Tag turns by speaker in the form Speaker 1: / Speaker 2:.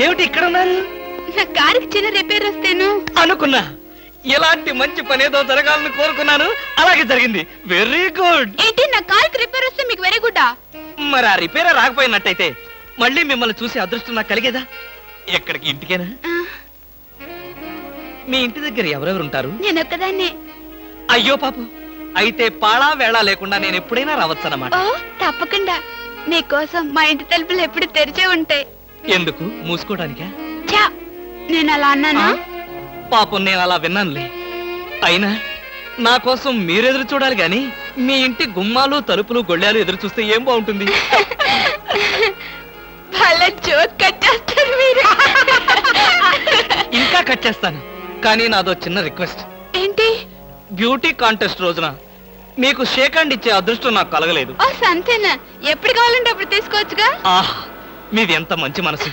Speaker 1: ఏమిటి ఇక్కడ ఉన్నారు?
Speaker 2: నా కారుకి చిన్న రిపేర్ వస్తేను
Speaker 1: అనుకున్నా ఇలాంటి మంచి పనేదో జరగాలని కోరుకున్నాను, అలాగే జరిగింది. Very good.
Speaker 2: ఏంటి నా కారుకి రిపేర్ వస్తే మీకు వెరీ గుడ్?
Speaker 1: మరి ఆ రిపేర్ రాకపోయినట్టయితే మళ్ళీ మిమ్మల్ని చూసి అదృష్టం నాకు కలిగేదా? ఎక్కడికి? ఇంటికేనా? మీ ఇంటి దగ్గర ఎవరెవరు ఉంటారు?
Speaker 2: నేను ఒక్కదాన్నే.
Speaker 1: అయ్యో పాపం, అయితే పాళా వేళ లేకుండా నేను ఎప్పుడైనా రావచ్చన్నమాట.
Speaker 2: ఓ తప్పకుండా. నీకోసం మా ఇంటి తలుపులు ఎప్పుడు తెరిచే ఉంటాయి.
Speaker 1: ఎందుకు? మూసుకోవడానికా?
Speaker 2: చా, నేను అలా అన్నానా?
Speaker 1: పాపం నేను అలా విన్నానులే. అయినా నా కోసం మీరెదురు చూడాలి గాని మీ ఇంటి గుమ్మాలు తలుపులు గొళ్ళాలు ఎదురు చూస్తే ఏం బాగుంటుంది?
Speaker 2: భలే జోక్ కట్టేస్తారు మీరు.
Speaker 1: ఇంకా కట్ చేస్తాను, కానీ నాదో చిన్న రిక్వెస్ట్.
Speaker 2: ఏంటి?
Speaker 1: బ్యూటీ కాంటెస్ట్ రోజున మీకు షేక్ హ్యాండ్ ఇచ్చే అదృష్టం నాకు కలగలేదు.
Speaker 2: ఓ సంతేనా? ఎప్పుడు కావాలంటే అప్పుడు తీసుకోవచ్చుగా.
Speaker 1: ఆహ్, మీది ఎంత మంచి మనసు.